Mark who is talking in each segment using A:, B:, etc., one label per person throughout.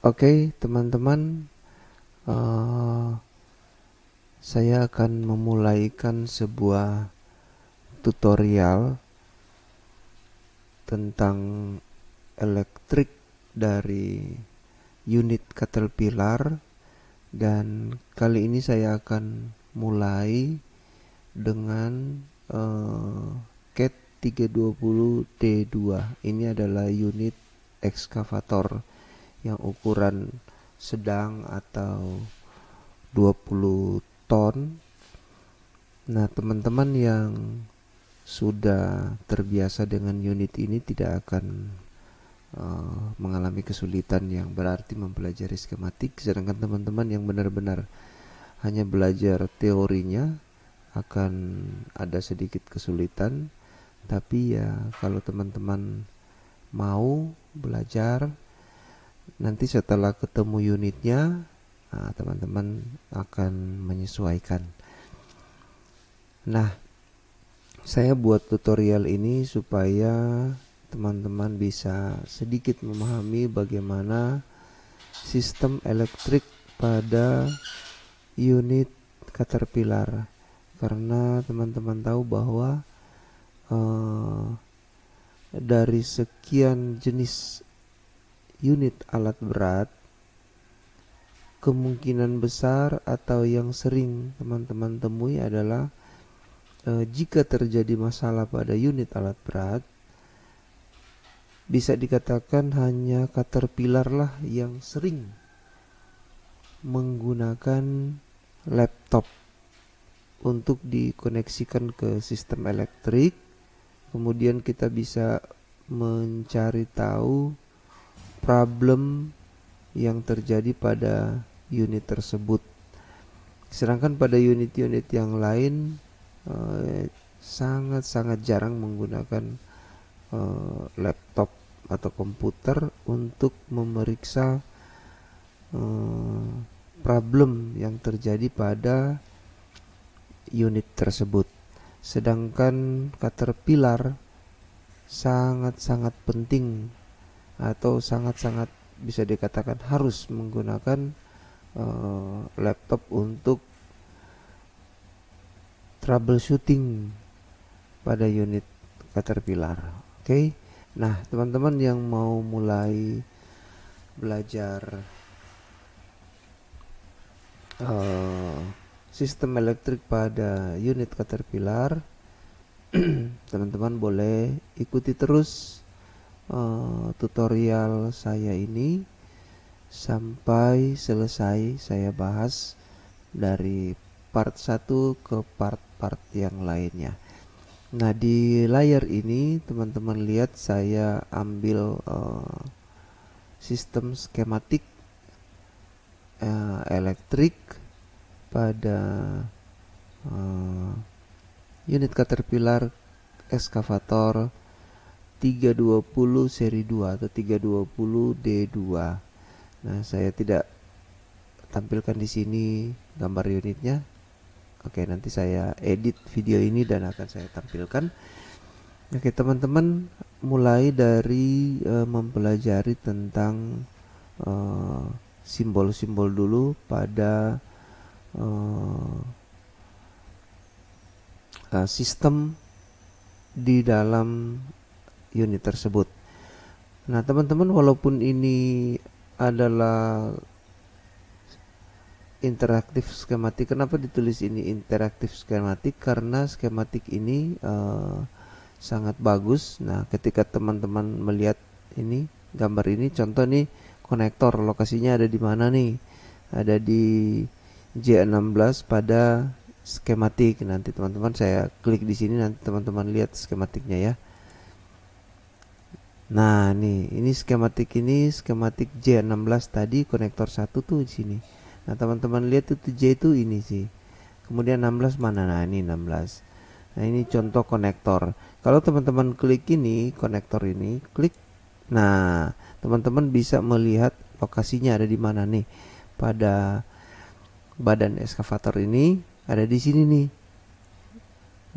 A: Oke, teman-teman, eh, saya akan memulaikan sebuah tutorial tentang elektrik dari unit Caterpillar, dan kali ini saya akan mulai dengan CAT 320D2. Ini adalah unit ekskavator yang ukuran sedang atau 20 ton. Nah, teman-teman yang sudah terbiasa dengan unit ini tidak akan mengalami kesulitan yang berarti mempelajari skematik, sedangkan teman-teman yang benar-benar hanya belajar teorinya akan ada sedikit kesulitan. Tapi ya, kalau teman-teman mau belajar, nanti setelah ketemu unitnya, teman-teman akan menyesuaikan. Nah, saya buat tutorial ini supaya teman-teman bisa sedikit memahami bagaimana sistem elektrik pada unit Caterpillar. Karena teman-teman tahu bahwa dari sekian jenis unit alat berat, kemungkinan besar atau yang sering teman-teman temui adalah jika terjadi masalah pada unit alat berat, bisa dikatakan hanya Caterpillar lah yang sering menggunakan laptop untuk dikoneksikan ke sistem elektrik. Kemudian kita bisa mencari tahu problem yang terjadi pada unit tersebut. Sedangkan pada unit-unit yang lain sangat-sangat jarang menggunakan laptop atau komputer untuk memeriksa problem yang terjadi pada unit tersebut. Sedangkan Caterpillar sangat-sangat penting atau sangat-sangat bisa dikatakan harus menggunakan laptop untuk troubleshooting pada unit Caterpillar. Oke. Nah, teman-teman yang mau mulai belajar sistem elektrik pada unit Caterpillar, teman-teman boleh ikuti terus tutorial saya ini sampai selesai saya bahas dari part 1 ke part-part yang lainnya. Nah, di layar ini teman-teman lihat saya ambil sistem skematik elektrik pada unit Caterpillar ekskavator 320 seri 2 atau 320D2. Nah, saya tidak tampilkan di sini gambar unitnya. Oke, nanti saya edit video ini dan akan saya tampilkan. Oke, teman-teman mulai dari mempelajari tentang simbol-simbol dulu pada sistem di dalam unit tersebut. Nah, teman-teman, walaupun ini adalah interaktif skematik, kenapa ditulis ini interaktif skematik? Karena skematik ini sangat bagus. Nah, ketika teman-teman melihat ini gambar ini, contoh nih konektor, lokasinya ada di mana nih? Ada di J16 pada skematik. Nanti teman-teman saya klik di sini, nanti teman-teman lihat skematiknya ya. Nah, ini skematik J16 tadi, konektor 1 tuh di sini. Nah, teman-teman lihat itu J itu ini sih. Kemudian 16 mana? Nah, ini 16. Nah, ini contoh konektor. Kalau teman-teman klik ini, konektor ini, klik. Nah, teman-teman bisa melihat lokasinya ada di mana nih. Pada badan ekskavator ini ada di sini nih.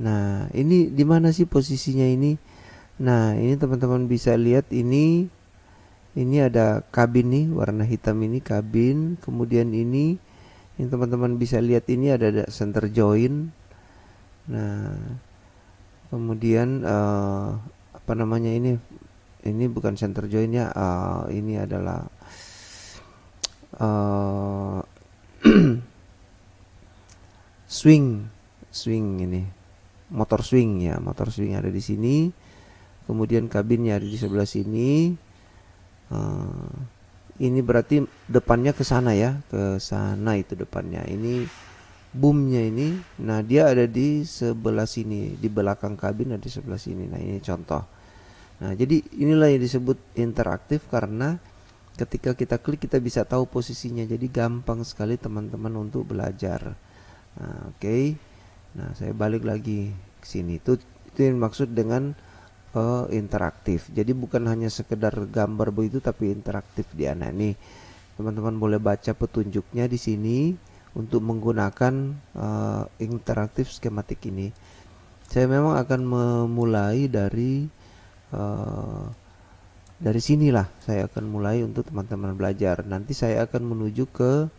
A: Nah, ini di mana sih posisinya ini? Nah, ini teman-teman bisa lihat ini Ini ada kabin nih, warna hitam ini kabin. Kemudian ini yang teman-teman bisa lihat ini ada center joint. Nah, kemudian apa namanya ini bukan center joint ya, ini adalah swing ini, motor swing ya, motor swing ada di sini. Kemudian kabinnya ada di sebelah sini. Ini berarti depannya ke sana ya, ke sana itu depannya. Ini boomnya ini. Nah, dia ada di sebelah sini, di belakang kabin ada di sebelah sini. Nah, ini contoh. Nah, jadi inilah yang disebut interaktif karena ketika kita klik kita bisa tahu posisinya. Jadi gampang sekali teman-teman untuk belajar. Nah, oke. Nah, saya balik lagi ke sini. Itu yang maksud dengan interaktif. Jadi bukan hanya sekedar gambar begitu tapi interaktif dia. Nah, ini teman-teman boleh baca petunjuknya di sini untuk menggunakan interaktif skematik ini. Saya memang akan memulai dari sinilah. Saya akan mulai untuk teman-teman belajar. Nanti saya akan menuju ke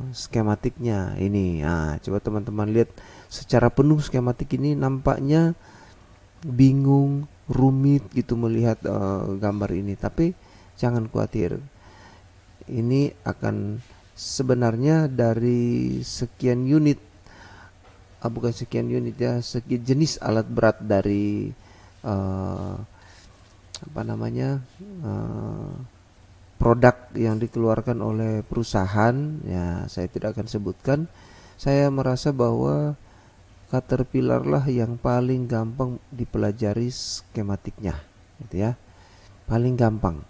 A: skematiknya ini. Nah, coba teman-teman lihat secara penuh skematik ini nampaknya bingung, rumit gitu melihat gambar ini. Tapi jangan khawatir. Ini akan sebenarnya dari sekian unit, bukan sekian unit ya, sekian jenis alat berat dari produk yang dikeluarkan oleh perusahaan ya, saya tidak akan sebutkan. Saya merasa bahwa Caterpillar lah yang paling gampang dipelajari skematiknya gitu ya, paling gampang.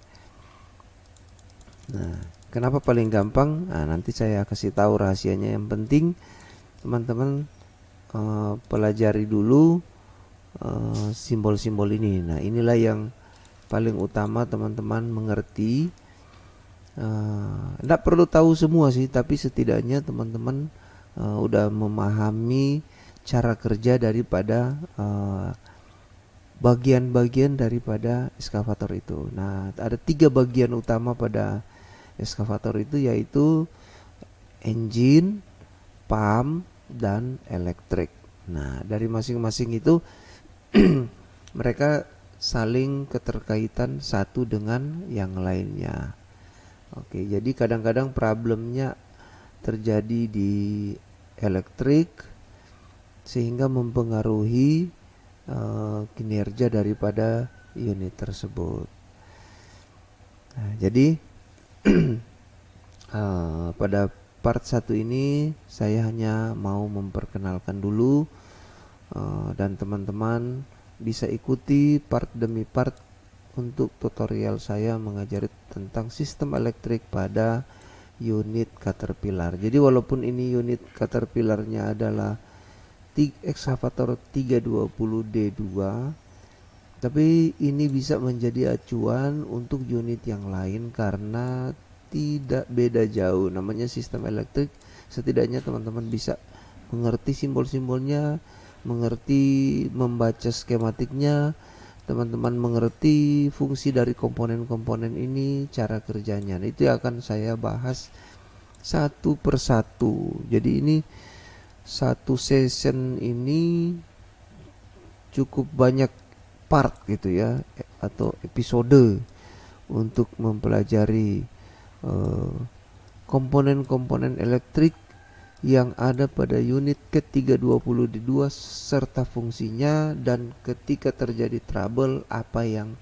A: Nah, kenapa paling gampang? Nah, nanti saya kasih tahu rahasianya. Yang penting teman-teman pelajari dulu simbol-simbol ini. Nah, inilah yang paling utama teman-teman mengerti. Tidak perlu tahu semua sih, tapi setidaknya teman-teman udah memahami cara kerja daripada bagian-bagian daripada eskavator itu. Nah, ada 3 bagian utama pada eskavator itu, yaitu engine, pump, dan elektrik. Nah, dari masing-masing itu mereka saling keterkaitan satu dengan yang lainnya. Oke, jadi kadang-kadang problemnya terjadi di elektrik sehingga mempengaruhi kinerja daripada unit tersebut. Nah, jadi pada part 1 ini saya hanya mau memperkenalkan dulu, dan teman-teman bisa ikuti part demi part untuk tutorial saya mengajari tentang sistem elektrik pada unit Caterpillar. Jadi walaupun ini unit Caterpillarnya adalah ekskavator 320D2, tapi ini bisa menjadi acuan untuk unit yang lain karena tidak beda jauh. Namanya sistem elektrik, setidaknya teman-teman bisa mengerti simbol-simbolnya, mengerti membaca skematiknya, teman-teman mengerti fungsi dari komponen-komponen ini, cara kerjanya. Nah, itu akan saya bahas satu persatu. Jadi ini satu session ini cukup banyak part gitu ya, atau episode untuk mempelajari komponen-komponen elektrik yang ada pada unit ke-320D2 serta fungsinya, dan ketika terjadi trouble apa yang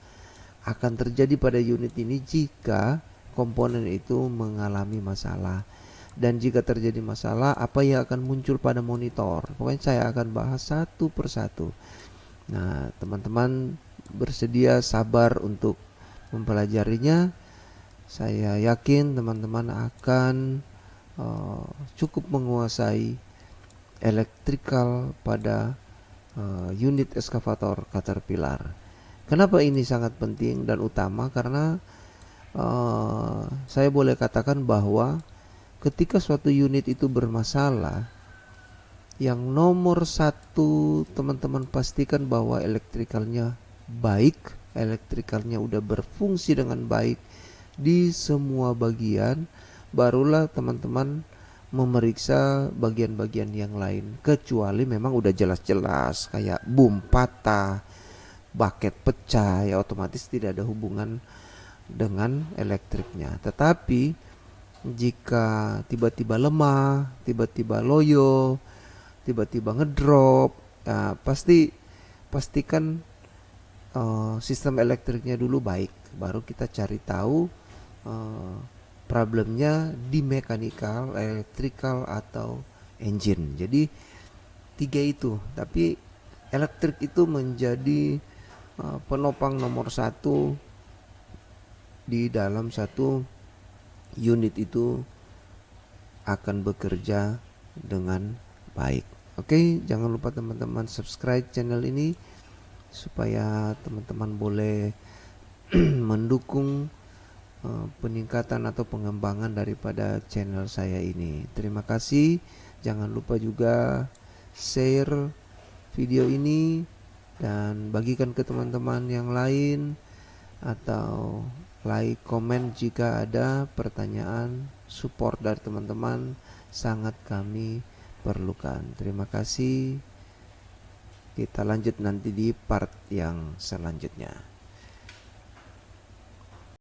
A: akan terjadi pada unit ini jika komponen itu mengalami masalah. Dan jika terjadi masalah, apa yang akan muncul pada monitor. Pokoknya saya akan bahas satu persatu. Nah, teman-teman bersedia sabar untuk mempelajarinya. Saya yakin teman-teman akan cukup menguasai elektrikal pada unit eskavator Caterpillar. Kenapa ini sangat penting dan utama? Karena saya boleh katakan bahwa ketika suatu unit itu bermasalah, yang nomor 1 teman-teman pastikan bahwa elektrikalnya baik, elektrikalnya udah berfungsi dengan baik di semua bagian, barulah teman-teman memeriksa bagian-bagian yang lain. Kecuali memang udah jelas-jelas kayak boom patah, bucket pecah, ya otomatis tidak ada hubungan dengan elektriknya. Tetapi jika tiba-tiba lemah, tiba-tiba loyo, tiba-tiba ngedrop, ya pastikan sistem elektriknya dulu baik, baru kita cari tahu uh, problemnya di mechanical, electrical atau engine. Jadi tiga itu, tapi elektrik itu menjadi penopang nomor satu di dalam satu unit itu akan bekerja dengan baik. Oke, jangan lupa teman-teman subscribe channel ini supaya teman-teman boleh mendukung peningkatan atau pengembangan daripada channel saya ini. Terima kasih. Jangan lupa juga share video ini dan bagikan ke teman-teman yang lain, atau like, komen jika ada pertanyaan. Support dari teman-teman sangat kami perlukan. Terima kasih. Kita lanjut nanti di part yang selanjutnya.